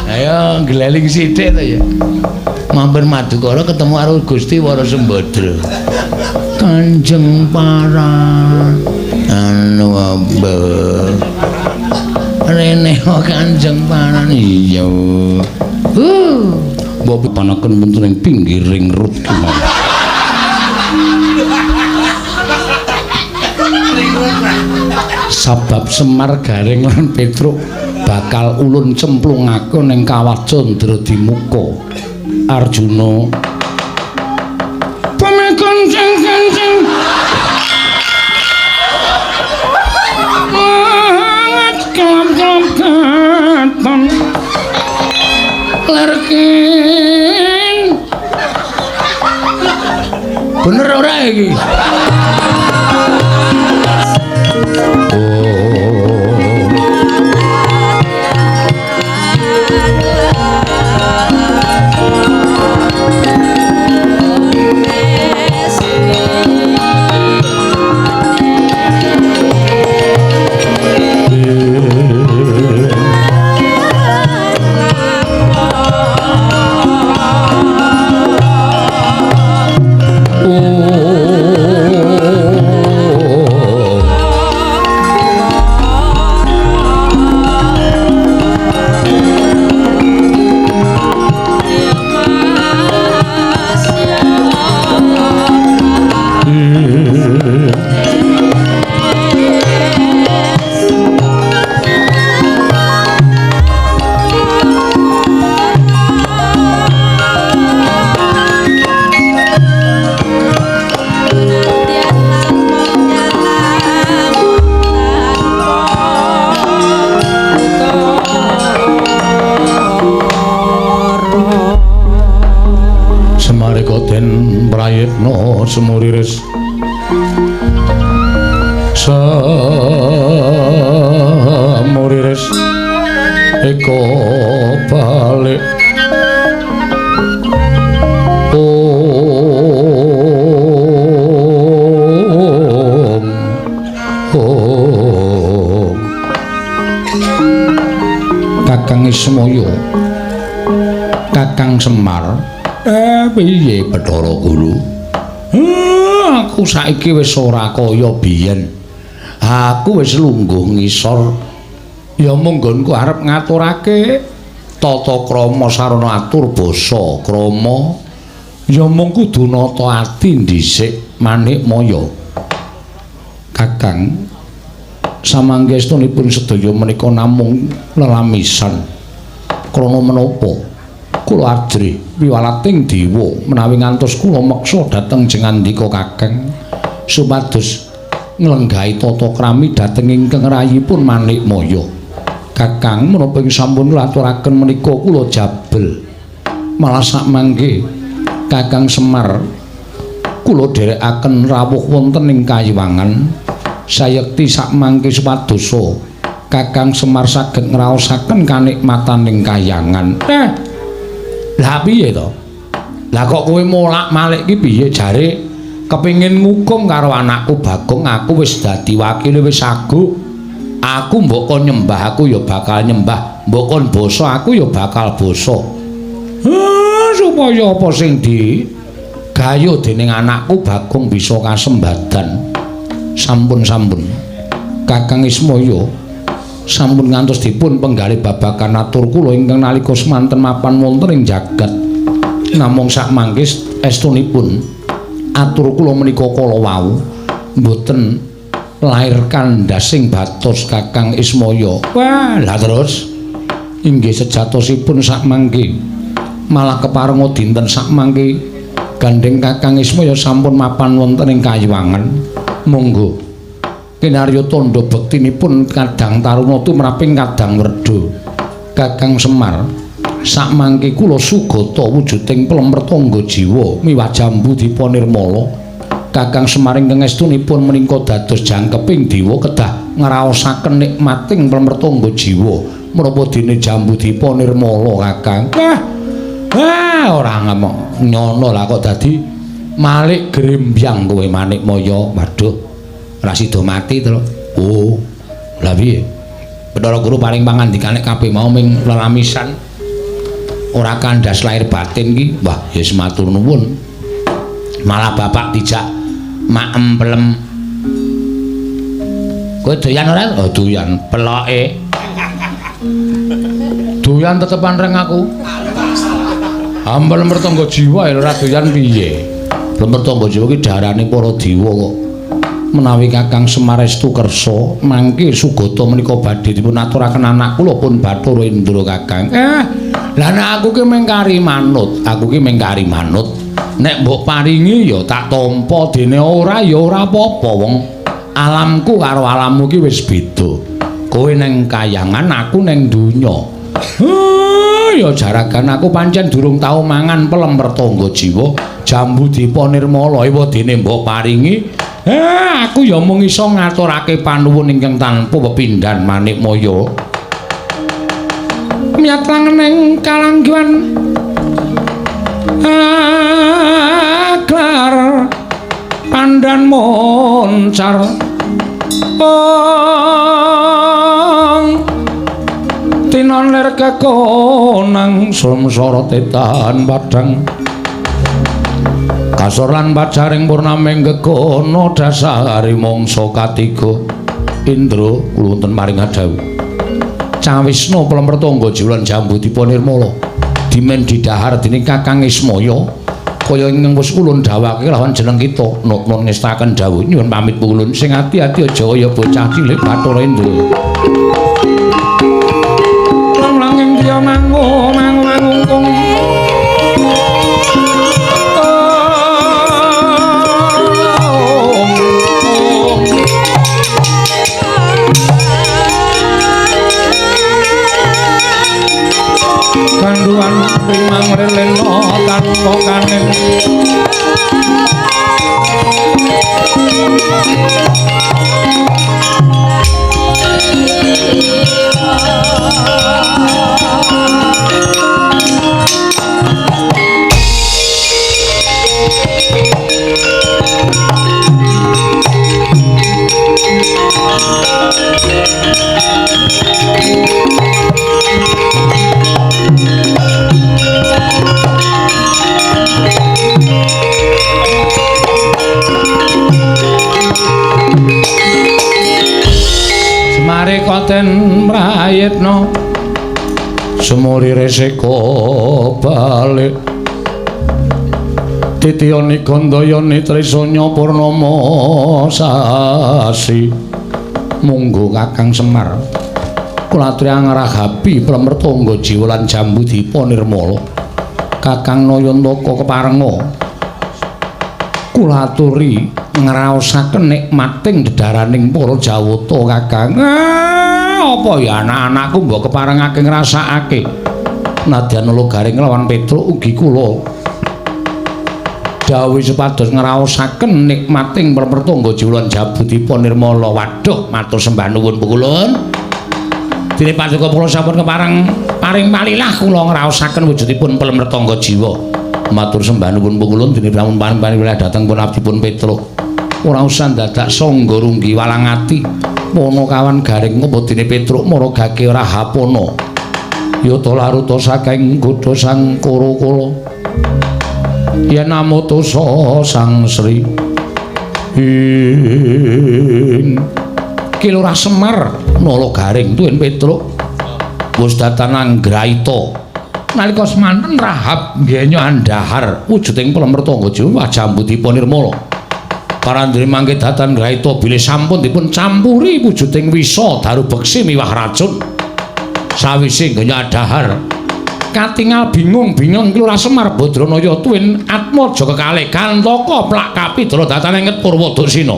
Ayo geleling sithik to ya. Mampir Madukara ketemu karo Gusti Warasembadra. Kanjeng para anu rene Kanjeng para iya. Mbok panaken wonten ing pinggiring rut ki. Sabab Semar Gareng lan Petruk bakal ulun cemplungake ning kawah Candra Dimuka. Arjuna pamekon kenceng mangat katon lerken bener ora iki semuriris eko balik Kakang Ismaya Kakang Semar piye Bathara Guru aku saiki wis ora kaya biyen. Aku wis lungguh ngisor. Ya mung nggonku arep ngaturake tata krama sarana atur basa krama. Ya mung kudu nata ati dhisik Manikmaya. Kakang samanggestunipun sedaya menika namung lelamisan. Krana menapa? Kula ajrih piwalating dewa menawi ngantos kula meksa dhateng jengandika Kakang supados nglenggahi tata krami dhateng ingkang rayipun Manikmaya. Kakang menapa ing sampun ngaturaken menika kula jabel. Malah sakmangke Kakang Semar kula dherekaken rawuh wonten ing Kayiwangan sayekti sakmangke supadosa Kakang Semar saged ngraosaken kanikmataning kahyangan. Lah piye to? Lah kok kowe molak-malik ki piye jare kepengin ngukum karo anakku Bagong aku wis dadi wakile wis aguk. Aku mbok kon nyembah aku ya bakal nyembah, mbok kon basa aku ya bakal basa. Supaya apa sing digayo dening anakku Bagong bisa kasembadan. Sampun-sampun. Kakang Ismaya sampun ngantos dipun penggalih babagan atur kula ingkang nalika semanten mapan wonten ing jagat namung sakmangke estunipun atur kula menika kala wau mboten lair kandhasing batos Kakang Ismaya. Wah, lah terus inggih sejatosipun sakmangke malah keparenga dinten sakmangke gandeng Kakang Ismaya sampun mapan wonten ing Kayiwangan. Monggo kinarya tandha bektinipun kadang taruna tumraping kadang werda. Kakang Semar sakmangke kula sugata wujuding plemertangga jiwa miwah jambu dipa nirmala. Kakang Semar ingkang estunipun menika dados jangkeping dewa kedah ngraosaken nikmating plemertangga jiwa menapa dene jambu dipa nirmala Kakang. Ora ngomong nyono lah kok dadi malik grembyang kowe Manikmaya. Waduh ora sida mati to. Oh, lha piye? Bathara Guru paring pangandikane kabeh mau ming lelamisan ora kandhas lahir batin ki. Wah, ya matur nuwun. Malah bapak dijak mak emplem. Kowe doyan ora? Oh, doyan. Peloke. Doyan tetepan reng aku. Ambal mertangga jiwa ora doyan piye? Mertangga jiwa ki darane para dewa kok. Menawi Kakang Semarestu kersa mangke Sugata menika badhe dipun aturaken anak kula pun Bathara Indra Kakang. Lah nek aku ki mengkari manut, Nek mbok paringi ya tak tampa dene ora ya ora apa-apa wong alamku karo alammu ki wis beda. Kowe ning kayangan, aku ning donya. Ya jarakan aku pancen durung tau mangan pelem mertangga jiwa jambu dipa nirmala ewa dene mbok paringi. Aku ya mung iso ngaturake panuwun ingkang tanpa pepindhan manikmaya. Miyat langening kalangguan aklar pandan moncar tinoner kekonang samsara tetan padhang kasor lan pacaring purnaming gegono dasari mangsa katiga Indra kula wonten maring adhawuh Cawisna Pelemertangga Jiwa lan Jambu Dipa Nirmala dimen didhahar dening Kakang Ismaya kaya ingkang wis kula dhawuhake lawan jeneng kita nun ngestaken dawuh nyuwun pamit pulun sing ati-ati aja kaya bocah cilik Bathara Indra langing dia mangungkung kanduan rimang releno tanpa kanen Semare koten mrayetna semuri reseka balik titiyane gandayane trisanya purnama sasi monggo Kakang Semar kula aturi angrahapi Pelemertangga Jiwa lan Jambu Dipa Nirmala Kakang Nayantaka keparenga kula aturi ngraosaken nikmating dedaraning para Jawata Kakang. Apa ya anak-anakku mbok keparengake ngrasakake. Nadyan Nalagaring lawan Petruk ugi kula dawuh supados ngraosaken nikmating Pelemertangga Jiwa lan Jambu Dipa Nirmala. Waduh, matur sembah nuwun pukulun. Dene paduka kula sampun paring palilah kula ngraosaken wujudipun Pelemertangga Jiwa. Matur sembah nuwun pukulun dene pramun paring wilayah dhateng pun abdipun Petruk. Ora usah dadak sangga runggi walang ati mono kawan garing apa dene Petruk maragake ora hapono yata laruta saking godha sang kara-kala yen amutusa sang Sri Ki Lurah Semar Nalagaring tuwin Petruk wis datanang Graita nalika semanten Rahab nggenya andhahar wujuding Pelemertangga Jiwa Jambu Dipa Nirmala parandene mangke datan Graita bilih sampun dipun campuri wujuding wisa daru beksi miwah racun sawise nggenya adhahar katingal bingung-bingung Ki Lurah Semar Badranaya tuwin Atmaja kekalih Gantaka plak kapidra datane nget Purwadasina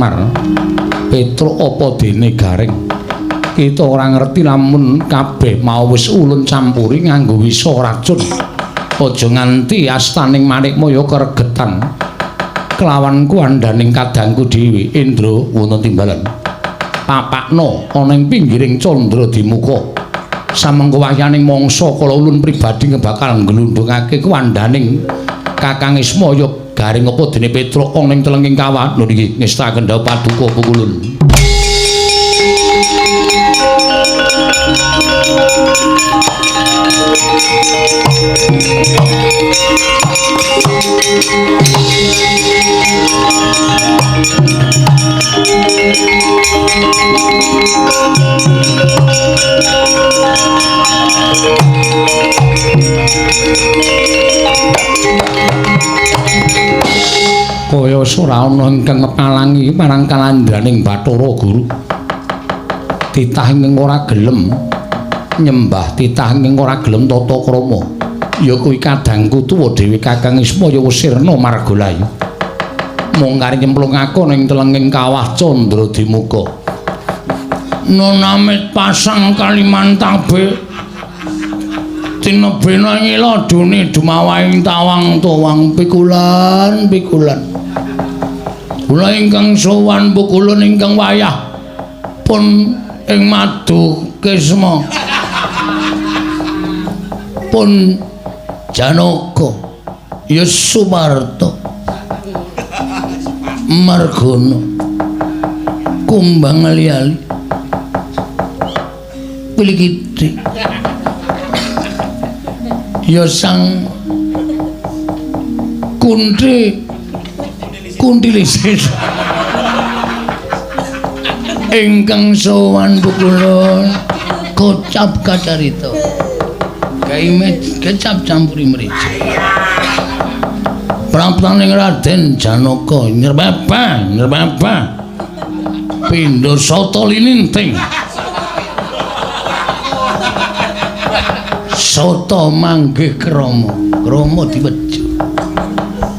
Semar Petruk apa dene Garing kita ora ngerti lamun kabeh mau wis ulun campuri nganggo wisa racun aja nganti astaning Manikmaya keregetan kelawan kuandaning kadangku dhewe Indra wonten timbalan papakno ana ing pinggiring candra dimuka samengko wahyaning mangsa kala ulun pribadi bakal nglundhungake kuandaning Kakang Ismaya Garing apa dene Petruk ana ing telenging kawat lho niki ngestaken dawuh paduka pukulun. Kaya ora ana ingkang ngepalangi marang kalandraning Bathara Guru. Titah ing ora gelem nyembah, titah ing ora gelem tata krama. Ya kuwi kadangku tuwa dhewe Kakang Ismaya Sirna Margalayu. Mung kari nyemplungake ning telenging kawah candra dimuka. Nonamit pasang Kalimantabe tinebena ngila dune dumawahing tawang-tawang pikulan. Kula ingkang sowan pukulun ingkang wayah pun ing Madu Kesma pun Janaka ya Sumarta Margana Kumbang ali-ali Pilikiti ya sang Kuntilisih ingkang sowan pukulun kocap kacarita kaimet kecap campuri merica praptaning Raden Janaka nyerbapa pindha sata lininting sata manggih krama diwejo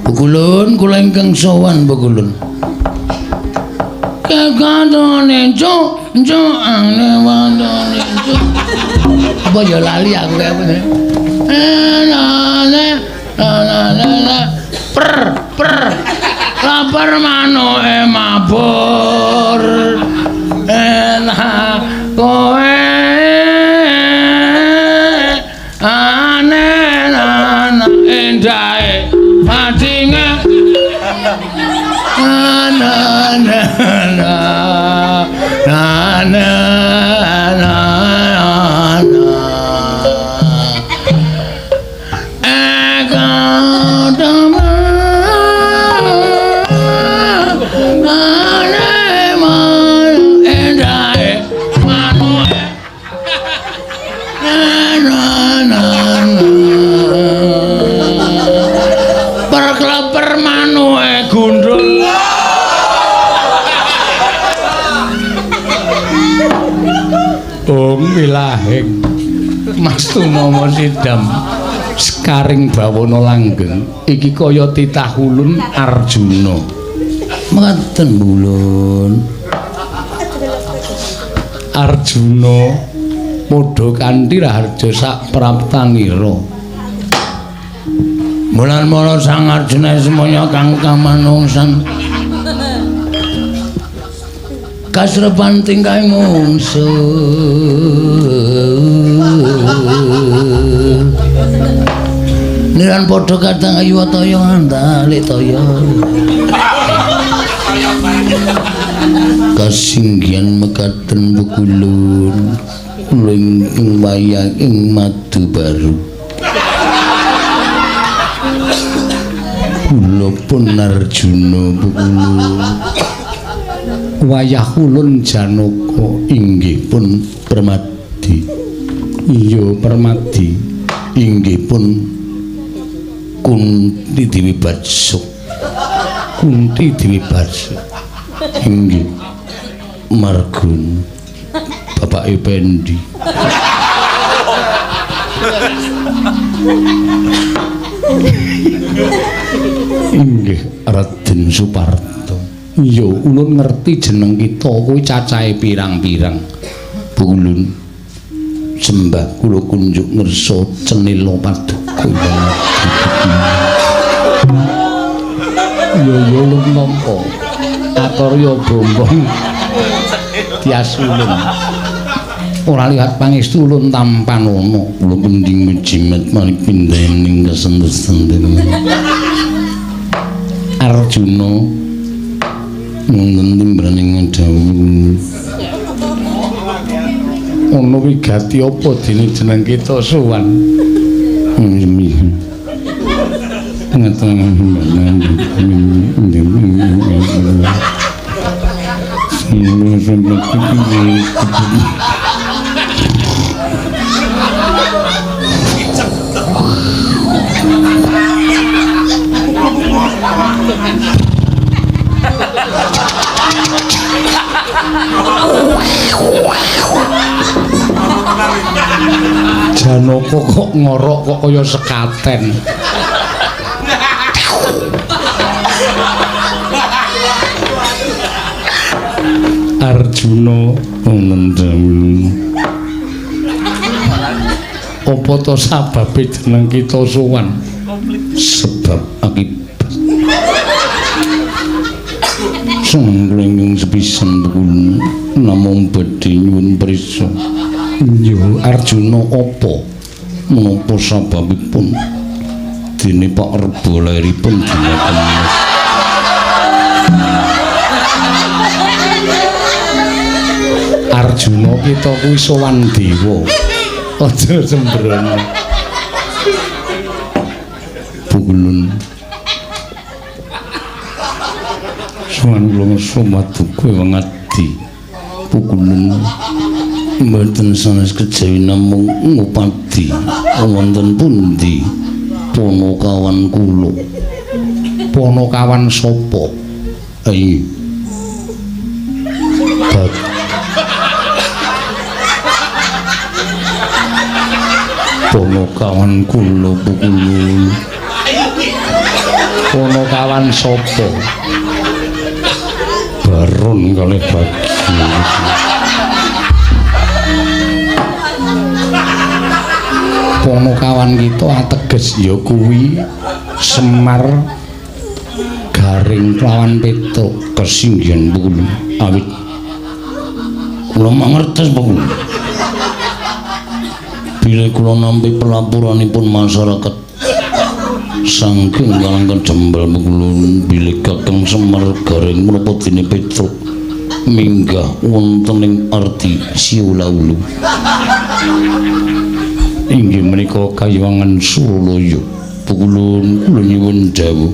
pukulun kula ingkang sowan pukulun kekadone ane wandane apa ya lali aku kaya per lapar manoke mabur enak kowe ane endae patinge perkleper manuke gundul milahing Mas Tunama Sidam Sekaring Bawana langgeng iki kaya titah ulun Arjuna mekaten ulun Arjuna padha kanthi raharja sak praptanira mulan-mula Sang Arjuna semoyo kang kamanungsan kasrepan tingkahe mungsuh niran padha kadang ayu toya ngandale toya kasinggihan mekaten pukulun ing wayah ing Madu Baru kula pun Arjuna pukulun wayah ulun Janaka inggih pun Permadi iya Permadi inggih pun Kunti Dewi Batsa inggih Margun bapake Pendi inggih Raden Suparto Iya, ulun ngerti jeneng kita kuwi cacahe pirang-pirang. Ulun sembah kula kunjuk ngersa cenila paduka. Ya ulun nampa akarya bombong tias ulun. Ora lihat pangestu ulun tampan ana kula mending jimat manik pindaning kesendesen. Arjuna nenten timbraning dawuh. Ana wigati apa dene jeneng kita sowan? Janaka kok ngorok kok kaya sekaten. Arjuna nendhamu. Apa to sababe jeneng kita sowan? Sebab akibat. Sangling sepisan kula namung badhe nyuwun prisa. Yo Arjuna apa menapa sababipun dene Pak Rebo lairipun dina Kamis? Arjuna kita kuwi sowan dewa. Aja sembrono. Pulun sowan kula somaduka wangadi. Pulun mboten sanes kejawi namung ngupadi wonten pundi ponokawan kula. Ponokawan sapa? Ai. Ponokawan kula Pulun. Ponokawan sapa? Baron kalih Bagio. Ponokawan kita ateges ya kuwi Semar Garing lawan Petruk kesinggihan Pulun. Awit kula mangertos Pulun. Bila kula nampi pelapuranipun masyarakat saking kalangkan jembal Pulun bilih Kakang Semar Garing menapa dene Petruk minggah wonten ing arti Siulaulu. Inggih menika Kayuwangan Suralaya. Pulun kula nyuwun dawuh.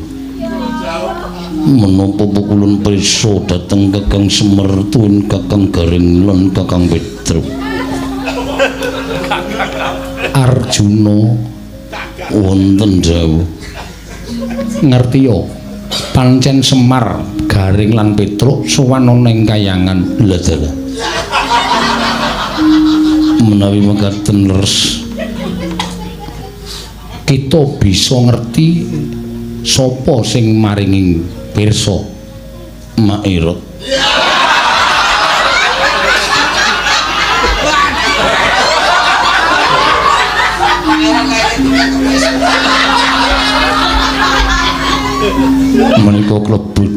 Menapa Pulun prisa dhateng Kakang Semar tuwin Kakang Garing lan Kakang Petruk? Arjuna wonten dawuh. Ngertiya pancen Semar Garing lan Petruk sowan ana ing Kayangan. Lha dalah menawi mekaten leres kita bisa ngerti sapa sing maringi pirsa Mairot. Menika klebet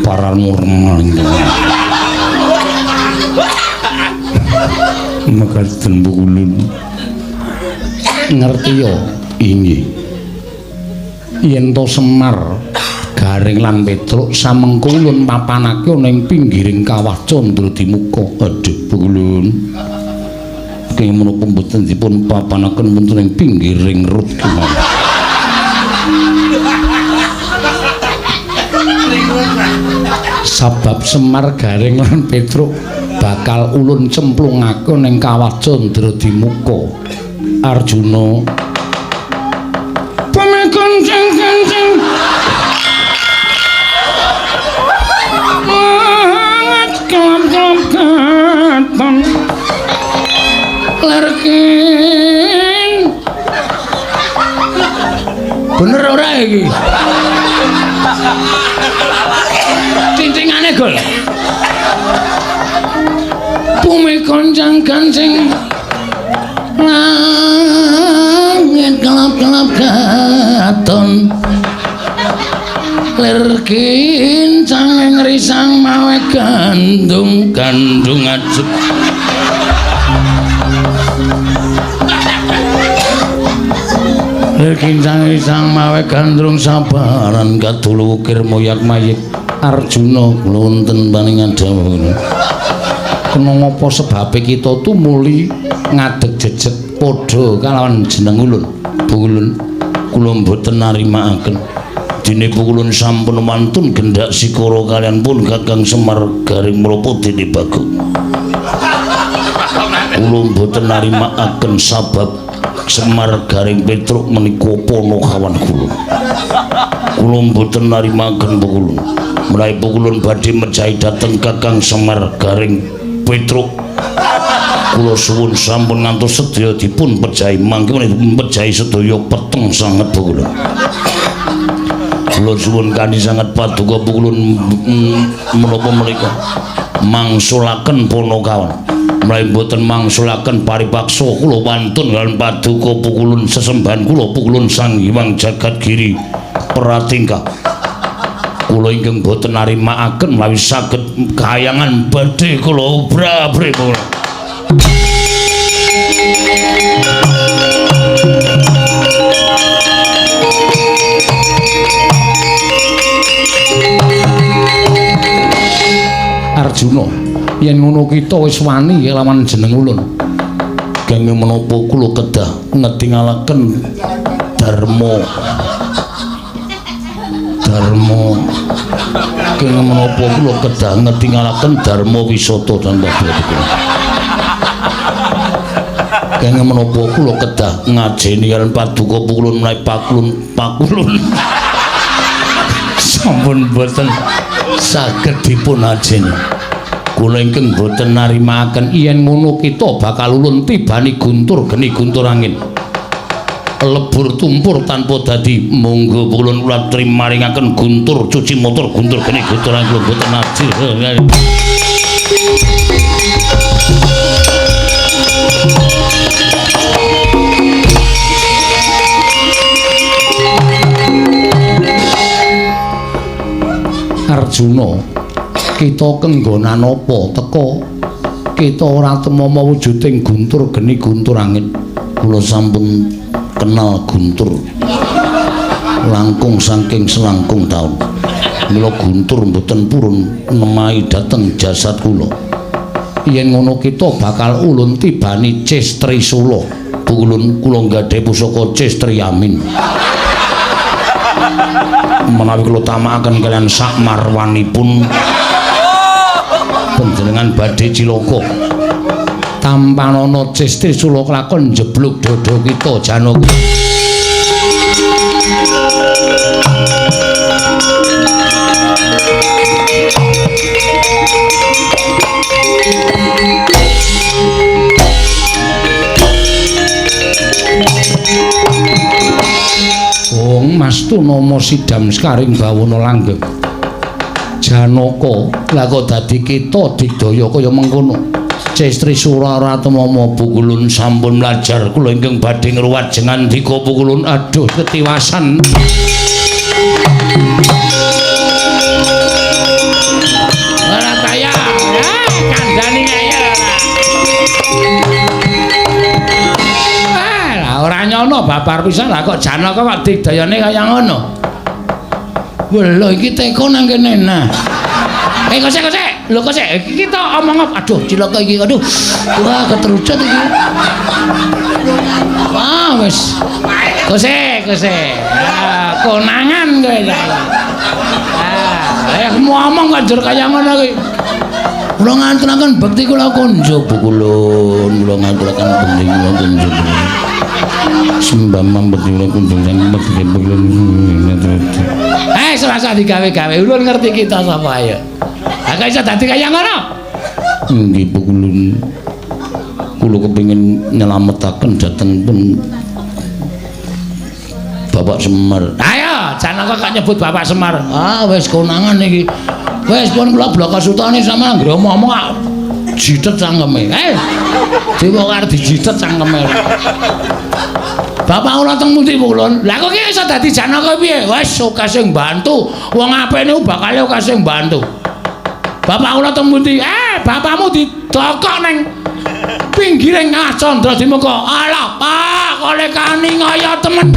paramurmaling. Mekaten Pulun. Ngerti ya inggih yen to Semar Garing lan Petruk samengko ulun papanake ana ing pinggiring kawah Candra Dimuka. Aduh Pulun kaya menapa mboten dipun papanaken wonten ing pinggiring rut kemawon. Sabab Semar Garing lan Petruk bakal ulun cemplungake ning kawah Candra Dimuka. Arjuna pamekon kenceng mangat kelap katon lerken bener ora iki konjang kancing langit kelap-kelap katon lir kincang risang mawe gandung ajep lir kincang risang mawe gandrung sabaran kadulu ukir moyak mayik Arjuna lonten paningan dawuh kena ngapa sebabe kita tumuli ngadeg jejet padha kalawan jeneng ulun Bukulun kula mboten narimakaken dene Bukulun sampun mantun gendak sikara kalian pun Kakang Semar Garing Mropo dene Bagong kula mboten narimakaken sabab Semar Garing Petruk menika ponokawan kula kula mboten narimakaken Bukulun mulai Bukulun badhe mejahi dhateng Kakang Semar Garing Petruk kula suwun sampun ngantos sedaya dipun pejahi mangke menika pejahi sedaya peteng sanget Bukulun kula suwun kanthi sanget paduka Bukulun menapa menika mangsulaken ponokawan mulai boten mangsulaken paripaksa kula wantun kaliyan paduka Bukulun sesembahan kula Bukulun Sang Hyang Jagadgiri Pratingkah kula ingkang boten narimakaken menawi saged kahayangan badhe kula obra-abri kula Arjuna yen ngono kita wis wani lawan jeneng ulun kenging menapa kula kedah ngetingalaken Darma kenging menapa kula kedah ngetingalaken Darma Wisata dan Bablah kenging menapa kula kedah ngajeni kaliyan paduka Bukulun menawi pakulun sampun boten saged dipun ajeni kula ingkang boten narimakaken yen ngono kita bakal ulun tibani guntur geni guntur angin lebur tumpur tanpa dadi monggo Bukulun kula trimaringaken guntur cuci motor guntur geni guntur angin boten ajir Arjuna kita kenggonan apa teka kita ora temama wujuding guntur geni guntur angin kula sampun kenal guntur langkung saking selangkung taun mila guntur mboten purun nemahi dhateng jasad kula yen ngono kita bakal ulun tibani Cestri Sula Bukulun kula gadhe pusaka Cestri Yamin menawi kula tamakaken kalian sak marwanipun panjenengan badhe cilaka tampanana Cestri Sula kelakon jebluk dada kita Janaka Mastu nama sidam skaring bawana langgeng Janaka lha kok dadi kita digdaya kaya mengkono Cestri Sula Ratemama Bukulun sampun mlajar kula ingkang badhe ngruwajengan dika Bukulun aduh ketiwasan ora kaya kandhani kaya ora nyono babar pisan lah kok Janaka kok digdayane kaya ngono. Lho iki teko nang kene nah. Kosek. Lho kosek kita omong apa? Aduh cilaka iki aduh. Wah keterucut iki. Wah wis. Kosek. Konangan kowe iki. Ngomong kok njur kaya ngono iki. Kula nganturaken bekti kula konjo Bukulun, kula nganturaken bekti kula konjo. Sembah mambet kula kunjung sang bekti Bukulun. Selasa digawe-gawe ulun ngerti kita sapa ayo. Agak iso dadi kaya ngono. Nggih Bukulun. Kula kepengin nyelametaken dhatengipun Bapak Semar. Ayo, Janaka kok nyebut Bapak Semar. Ah wis konangan iki. Wis pun kula bloko sutane sama anggere omong-omong jitet cangkeme. Dewa arep dijitet cangkeme. Bapak kula teng pundi Kulon? Lah kok iki iso dadi Janaka piye? Wis oke sing bantu. Wong apik niku bakale oke sing bantu. Bapak kula teng pundi? Bapakmu didokok nang pinggiring Candra Dimuka. Alah, Pak, kok lekani ngaya temen.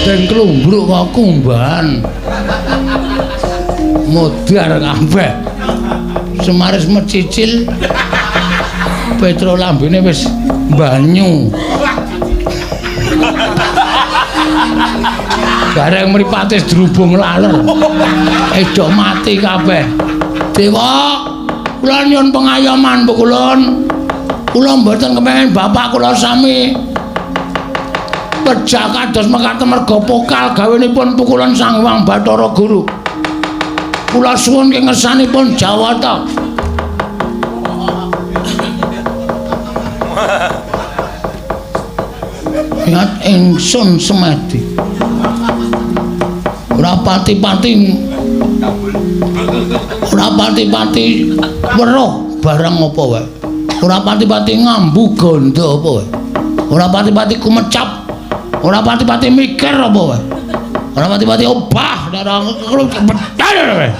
Den klumbruk kok kumban. Modar kabeh. Semaris mecicil. Petro lambene wis banyu. Bareng mripatis drubung laler. Edok mati kabeh. Dewa, kula nyuwun pengayoman Bu Kulon. Kula mboten kepengin bapak kula sami pejak kados mekaten merga pokal gawenipun pukulan Sang Hyang Bathara Guru. Kula suwun ing ngersanipun Jawata. Ingat ingsun semedi. Ora pati-pati weruh barang apa wae. Ora pati-pati ngambu gondo apa wae. Ora pati-pati kumecap. Ora pati-pati mikir apa wae. Ora pati-pati obah wae.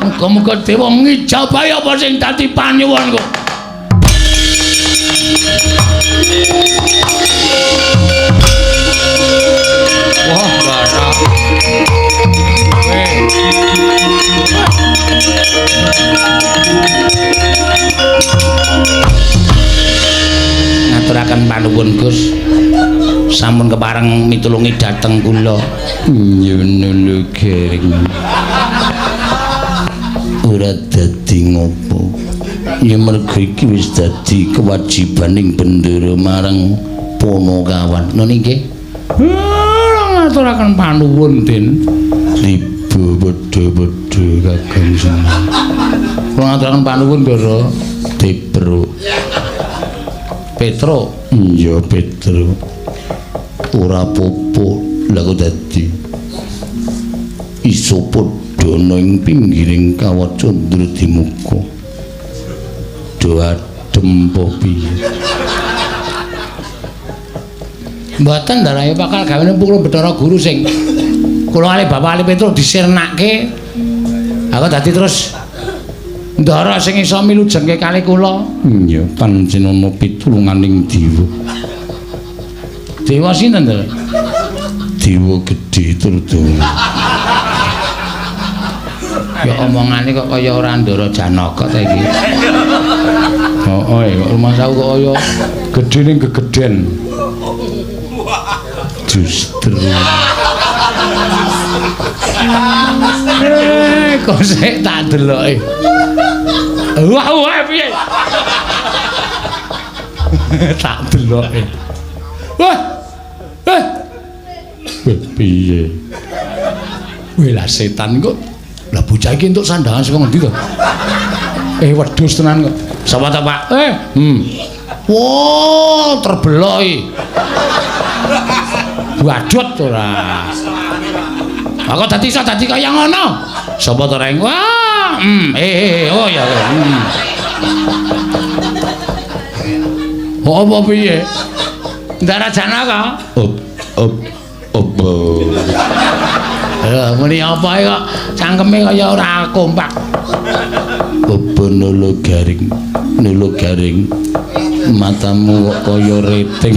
Muga-muga dewa ngijabahi apa sing dadi panyuwunku. Wah, bara. Ngaturaken panuwun Gus. Sampun kepareng mitulungi dhateng kula. Nyuwun gering. Ora dadi ngopo. Ya mergo iki wis dadi kewajibaning bendera marang Ponokawan. Nggih nggih. Ngaturaken panuwun Den. Ribu wedhe-wedhe Kakang Semar. Kula ngaturaken panuwun Ndara Petro. Iya Petro. Ora apa-apa lha kok dadi iso padha ing pinggiring kawat Candra Dimuka. Do adem apa piye? Mboten ndarahe bakal gawene Pukulan Bathara Guru sing kula kali Bapak Ali Petro disirnake. Aku dadi terus ndara sing iso milujengke kali kula. Iya, panjenengan pitulunganing dewa. Dewa sinten to? Dewa gedhe Turdana. Ya omongane kok kaya ora Ndara Janaka ta iki. Heeh, kok rumah saku kok kaya gedhe ning gegeden. Justru. Kok sik tak deloke. Wah, piye? Tak deloke. Wah. Piye? Weh lah setan kok. Lah bocah iki entuk sandangan saka ngendi to? Wedhus tenan kok. Sapa ta, Pak? Wow, terbelok iki. Wadut ora. Kok dadi iso dadi kaya ngono? Sapa to reng? Wah, oh ya. Oh apa piye? Ndara Janaka? Opo. Muni apa kok cangkeme kaya ora kompak. Opo nolo garing. Matamu kok kaya reting.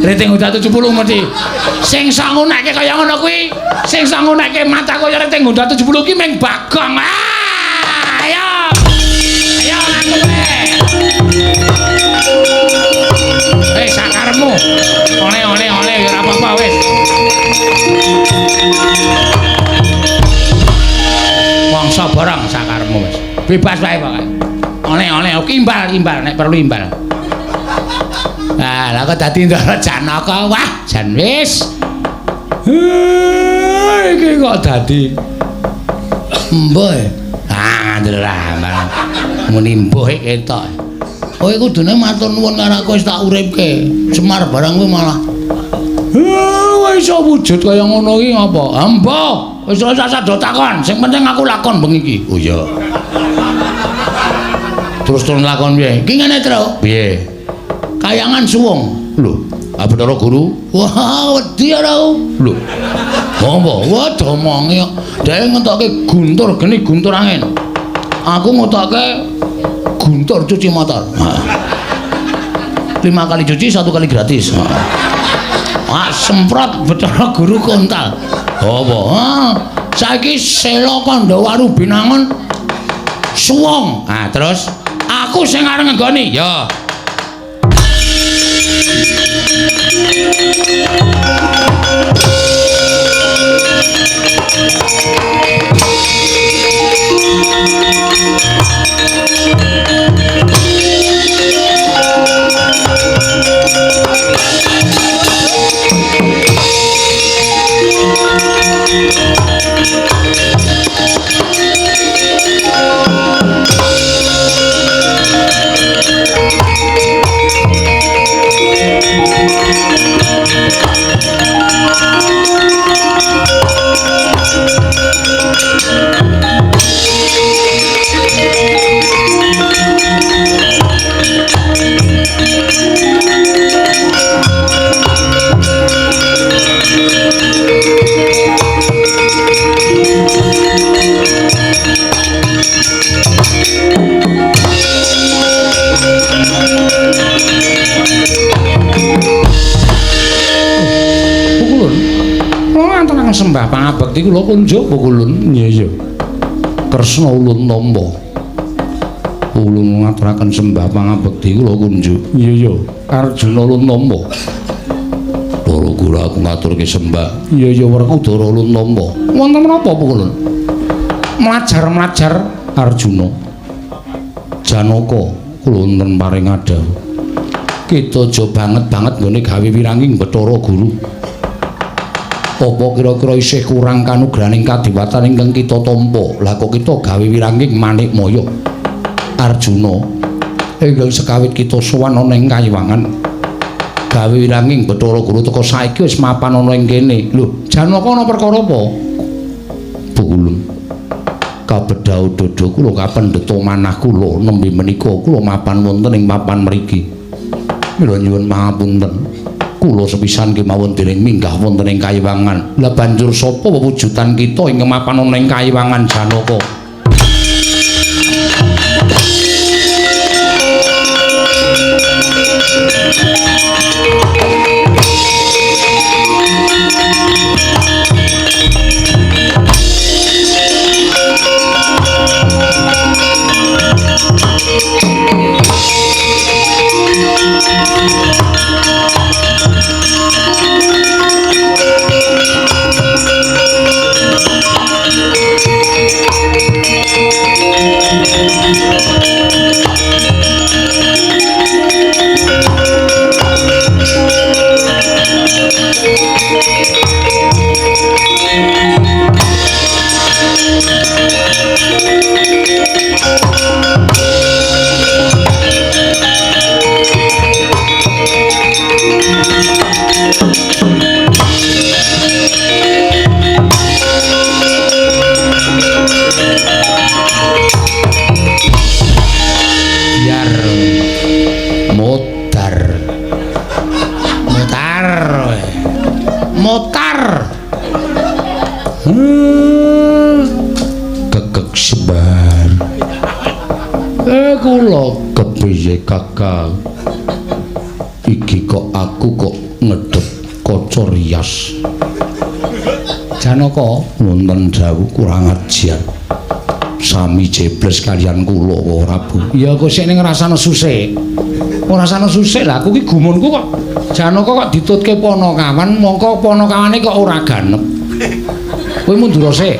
Reting udah 70 mesti. Sing sangunake kaya ngono kuwi, sing sangunake mata kaya reting udah 70 ki meng Bagong. Ayo. Ayo ngaku kowe. bebas wae pokoke. Oleh-oleh imbal nek perlu imbal. Nah, lah kok dadi Ndara Janaka. Wah, jan wis. Iki kok dadi mbuh. Ah, ndelah. Muni mbuh ketok. Kowe kudune matur nuwun karo aku wis tak uripke. Semar barang kuwi malah. Wis iso wujud kaya ngono iki apa? Mbah, wis ora usah do takon. Sing penting aku lakon bengi iki. Oh iya. Terus lakon piye? Iki ngene, Tru. Piye? Kayangan suwung. Lho, Bathara Guru. Wah, wedi ora aku. Lho. Apa? Wah, domonge kok. Dhek ngentokke guntur geni guntur angin. Aku ngetokake guntur cuci motor. 5 kali cuci 1 kali gratis. Semprot Bathara Guru kontal. Apa? Saiki Sela Kandawaru Binangun suwung. Terus aku sing arep nggoni. Ya. Sembah pangabekti kula kunjuk pukulun. Iya. Kresna ulun nampa. Ulun ngaturaken sembah pangabekti kula kunjuk. Iya. Arjuna ulun nampa. Para Guru aku ngaturke sembah. Iya Werkudara ulun nampa. Wonten menapa pukulun? Mlajar Arjuna. Janaka kula wonten paring adhawu. Kita aja banget nggone gawe wiranging Bathara Guru. Apa kira-kira isih kurang kanugrahaning kadiwatan ingkang kita tampa? Lah kok kita gawe wiranging Manikmaya. Arjuna, ingkang sekawit kita sowan ana ing Kayiwangan. Gawe wiranging Bathara Guru teka saiki wis mapan ana ing kene. Lho, Janaka ana perkara apa? Pukulun. Kabedhau dada kula kapendheta manah kula nembe menika kula mapan wonten ing papan mriki. Mila nyuwun pangapunten. Kula sepisan kemawon dereng minggah wonten ing Kayiwangan. Lah banjur sapa wewujudan kita ing mapan ana ing Kayiwangan Janaka? Motar gegek sebar kula kepiye Kakang iki kok aku kok ngedep kaca rias Janaka wonten dawuh kurang ajar sami jebles kalian kula ora Bu ya kok sik ning ngrasane susik ora rasane susik lah aku ki gumunku kok Janaka kok ditutke Panakawan mongko Panakawane kok ora ganep kowe mundur sik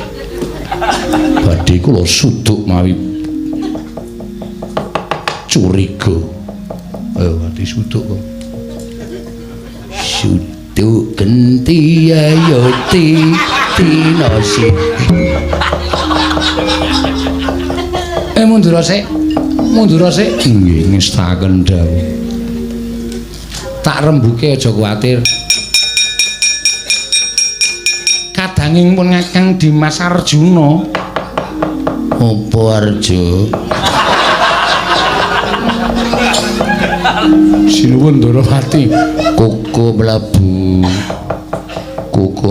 badhe kula suduk mawi curiga. Ayo ati suduk kok. Suduk genti ayo tinosi. Mundur sik. Nggih ngestaken dawuh. Tak rembuke aja kuwatir. Kadanging pun Kakang Dimas Arjuna. Apa Arjo? Sinuwun Darawati. Koko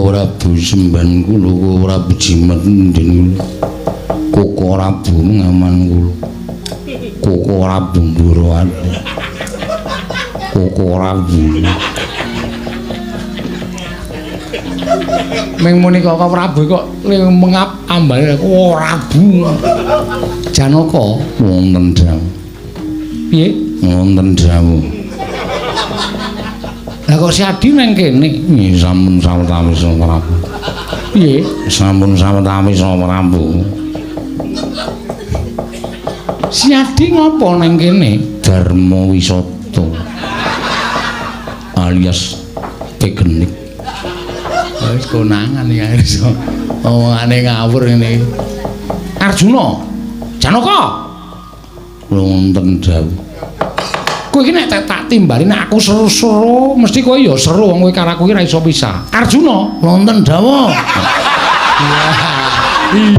Prabu semban kula, Koko Prabu jimat den kula. Koko Prabu ngaman kula. Koko Prabu Darawati. Koko Prabu. Ming muni Koko Prabu kok mengap ambane Koko Prabu. Janaka wonten dawuh. Piye? Wonten dawuh. Lah kok si Adi nang kene? Nggih sampun sawetawis Prabu. Piye? Sampun sawetawis Prabu. Si Adi ngopo nang kene? Darma Wisata. Alias Tegenik. Wis konangan ya iso. Omongane ngawur ngene. Arjuna. Janaka. Wonten dawuh. Kowe iki nek tak timbali nek aku seru-seru mesti kowe ya seru wong kowe karo aku iki ra iso pisah. Arjuna, wonten dawuh. Iya.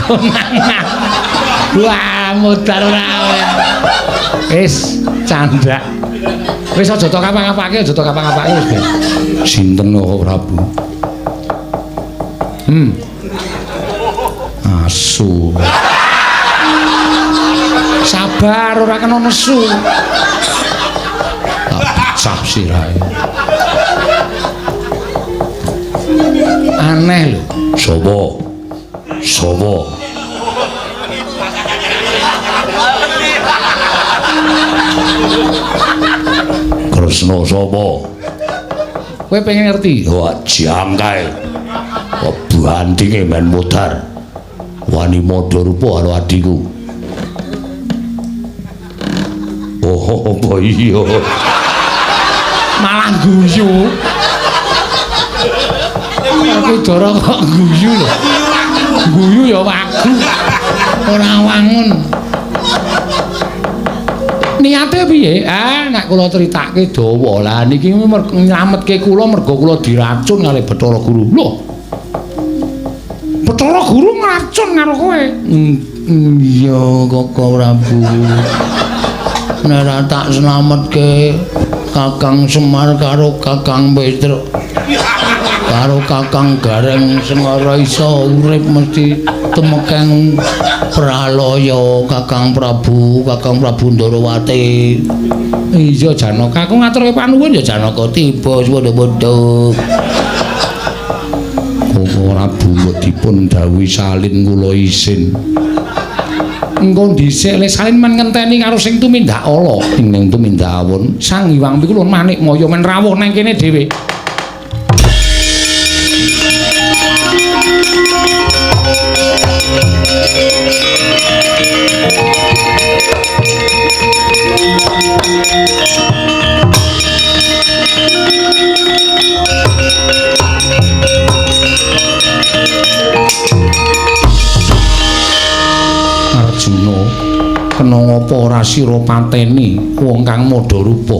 Konangan. Wah, mutar rawe. Wis candak. Wis aja tok kapang-kapake, aja tok kapang-kapake wis. Sinten kok Prabu? Asu. Sabar ora kena nesu. Tak pecah sirahe. Aneh lho. Sopo? Kresna sapa? Kowe pengen ngerti? Wah, jam kae. Bandinge men modar. Wani modar rupa karo adhiku. Oh, apa iya? Malah guyu. Aku dara kok guyu lho. Guyu ya wagu. Ora wangun. Niate piye? Nek kula critake dawa. Lah niki nylametke kula mergo kula diracun kali Bathara Guru. Lho. Bathara Guru ngracun karo kowe. Iya, Koko Prabu. Nek ra tak slametke Kakang Semar karo Kakang Petruk. Karo Kakang Gareng sing ora iso urip mesti temekeng pralaya Kakang Prabu Ndarawati. Iya Janaka, aku ngaturke panuwun ya Janaka tiba padha-padha. Koko Prabu dipun dawuhi salin kula isin. Engko dhisik le salin men ngenteni karo sing tumindak ala ing tumindak awon. Sang Hyang Pikulun Manik Maya men rawuh nang kene dhewe. Arjuna, kena ngapa ora sira pateni wong kang madha rupa?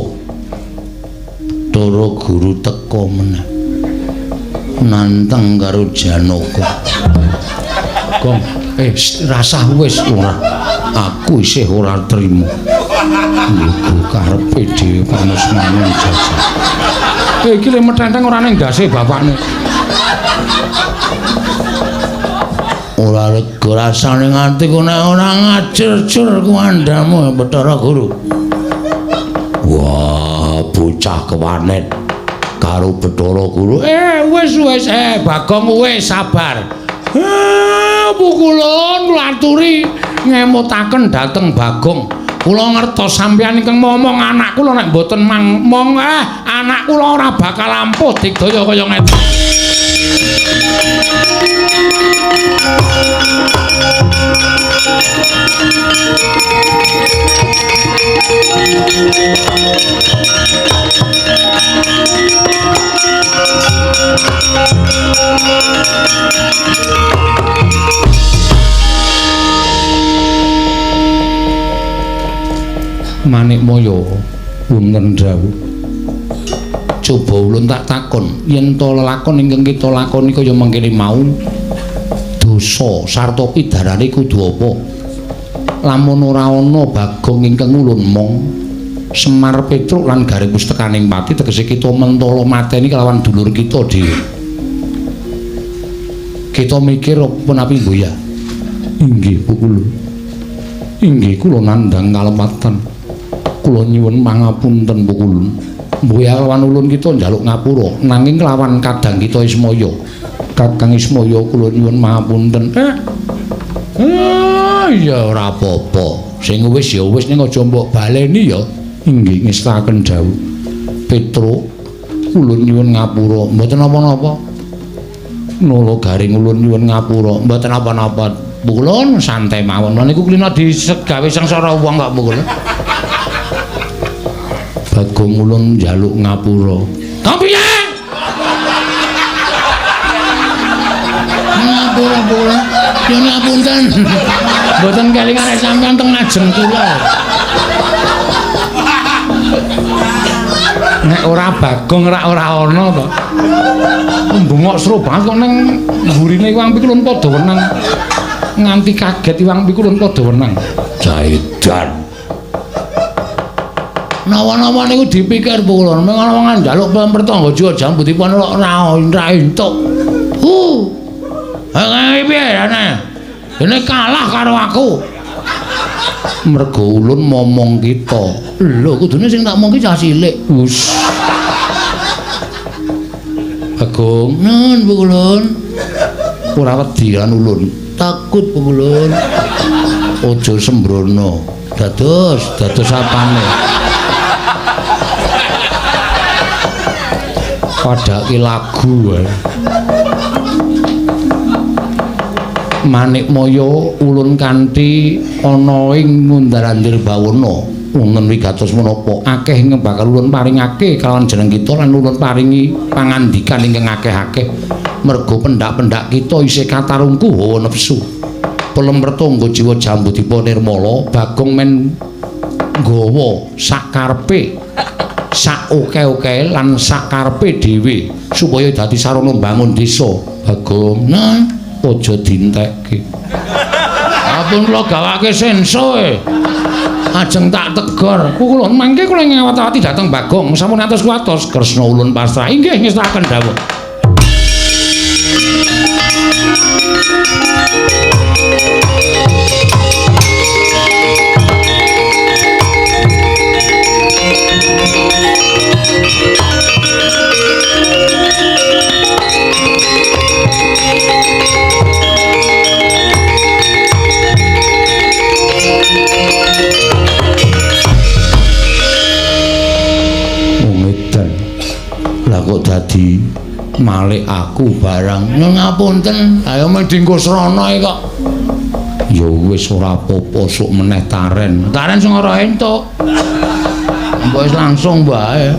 Dara Guru teka meneh. Nantang karo Janaka. Gong, rasah wis ora. Aku isih ora trima. Iku karepe dhewe panesmane jajal. Iki le metenteng ora ning gase bapakne. Ora lega rasane nganti kene ora ngajur-jur kuwandamu Bathara Guru. Wah, bocah kewanet karo Bathara Guru. Wis Bagong wis sabar. Pukulun kula aturi ngemutaken dhateng Bagong. Kula ngertos sampeyan ingkang momong anak kula nek mboten mong anak kula ora bakal ampuh digdaya kaya ngeten. Manik Moyo wonten dawuh coba ulun tak takon yen to lelakon ingkang kita lakoni kaya mengkene mau dosa sarta pidarane kudu apa lamun ora ana Bagong ingkang ulun mong Semar Petruk lan Gareng Pustekaning Pati tegese kita mentala mateni kelawan dulur kita dhewe kita mikir apa napi mboya inggih Bu kula inggih kula nandhang kalepatan kula nyuwun pangapunten Bu kula mboya lawan ulun kita njaluk ngapura nanging kelawan kadang kita Ismaya Kakang Ismaya kula nyuwun pangapunten ya ora apa-apa sing wis ya wis ning aja mbok baleni ya inggih ngestaken dawuh Petruk ulun nyuwun ngapura mboten napa-napa Nolo Garing ulun nyuwun ngapura mboten napa-napa Bu kula santai mawon niku klina disegawe sengsara wong kok Bu kula Bagong ulun njaluk ngapura kepiye ngapura kula yen ngapunten mboten kelingan sampeyan teng ngajeng kula nek ora Bagong ora ana to mbungok sro banget kok ning mburine Iwang Pikulun padha wenang nganti kaget Iwang Pikulun padha wenang jaedan nawa-nawa niku dipikir kula mengko wong njaluk pertangga jiwa jambutipun ora entuk piye ana dene kalah karo aku mergo ulun momong kita lho kudune sing tak mongki cah cilik wus Bagong nun Bu Kulun ora wedi kan ulun takut Bu Kulun aja sembrono dados apane padake lagu wae Manik Moyo ulun kanthi ana ing Mundarandir Bawana wonten wigatos menapa akeh ing bakal ulun paringake kalawan jeneng kita lan ulun paringi pangandikan ingkang akeh-akeh merga pendak-pendak kita isih katarungku hawa nafsu pelem pertangga jiwa jambutipun nirmala Bagong men nggawa sakarepe sak oke-oke lan sakarepe dhewe supaya dadi sarana mbangun desa Bagong aja dintekke apun kula gawake sensoe ajeng tak tegor kula mangke kula ngawat-awati dhateng Bagong sampun atus kuatos Kresna ulun pasrah inggih ngestaken dawuh kok dadi malik aku barang ngapunten ayo medingko srana kok ya wis ora apa-apa sok meneh taren sing ora entuk mbok wis langsung wae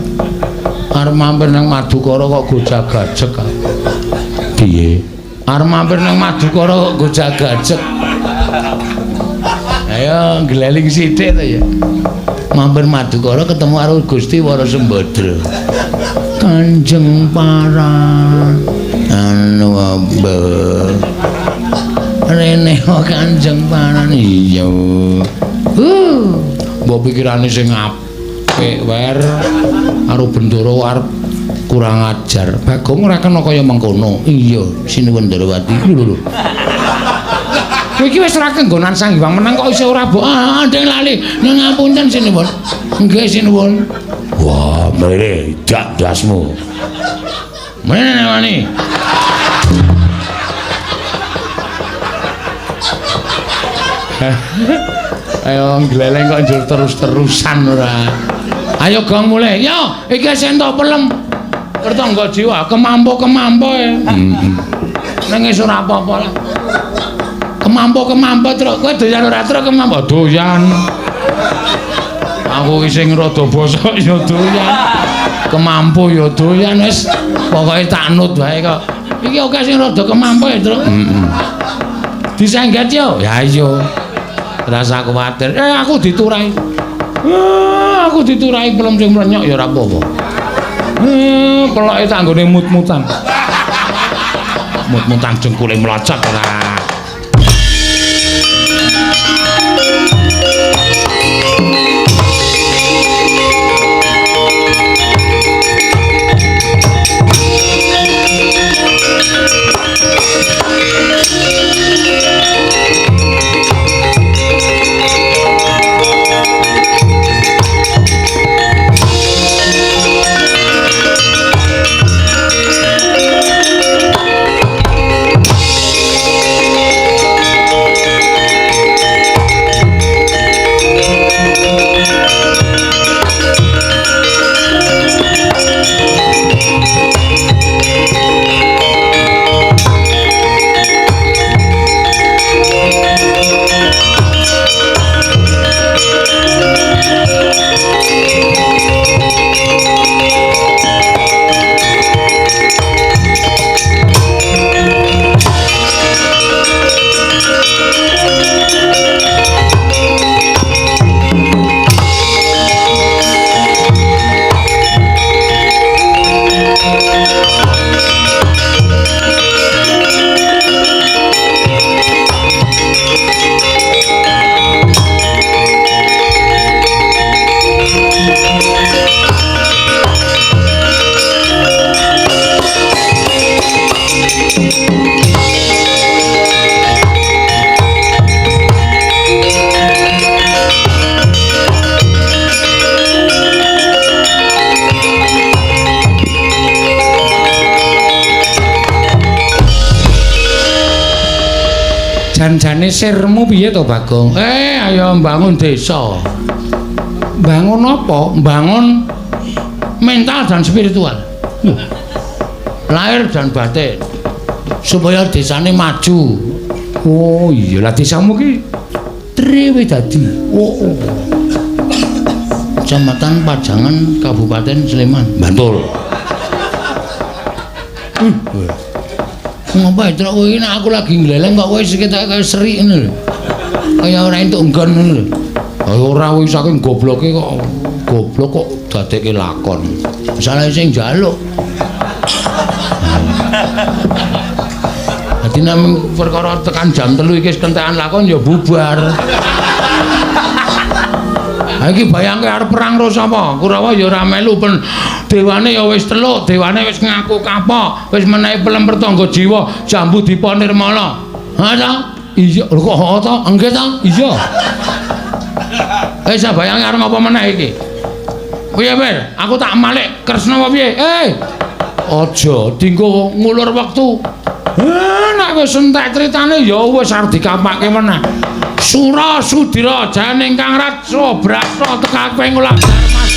arep mampir nang Madukara kok gojag-gajeg piye arep mampir nang Madukara kok gojag-gajeg ayo gleling sithik to ya mampir Madukara ketemu karo Gusti Warasembadra Kanjeng Paran anu abah rene Kanjeng Paran iya mbok pikirane sing apik wer karo Bendoro arep kurang ajar Bagong ora kena kaya mengkono iya Sinuwun Ndarawati lho kowe iki wis ora kenggonan Sang Hyang menang kok isih ora ndek lali ngapunten Sinuwun nggih Sinuwun wah mrene dak dasmu mrene wani ayo gleleng kok njur terus-terusan ora ayo gong mulih yo iki sentok pelem pertangga jiwa kemampu nang wis ora apa-apa lah Kemampu truk kowe doyan ora truk kemampu doyan. Aku iki sing rada bosok ya doyan. Kemampu ya doyan wis pokoke tak nut wae kok. Iki oke sing rada kemampu ya, Truk. Disengget yo. Ya iya. Rasa kuwatir. Aku diturai. Aku diturai pelem sing mrenyok ya ora apa-apa. Peloke tak nggone mut-mutan. Mut-mutan jengkule mlocot ora. Janjane sirmu piye to, Bagong? Ayo mbangun desa. Bangun apa? Bangun mental dan spiritual. Lahir dan batin. Supaya desane maju. Oh iya, lah desamu ki Triwi dadi. Oh. Kecamatan Pajangan, Kabupaten Sleman, Bantul. Ngapa itu kowe iki nek aku lagi ngleleng kok kowe sekitar kaya serik ngono lho. Kaya ora entuk nggon ngono lho. Ora wis saking gobloke kok goblok kok dadekke lakon. Salah sing njaluk. Dadi nek perkara tekan jam 3 iki kentekan lakon ya bubar. Ha iki bayangke arep perang terus apa? Kurawa ya ora melu ben dewane ya wis teluk, dewane wis ngaku kapok, wis menehi pelem pertangga jiwa, jambu dipa nirmala. Ha ta? Iya, lho kok ta? Nggih ta? Iya. Saya bayangke arep apa meneh iki? Piye, Bir? Aku tak malik Kresna apa piye? Aja dienggo ngulur wektu. Nek wis entek critane ya wis arep dikampake meneh. Sura Sudira Jane ingkang rat Sobrasra tekake ngulang Darmas.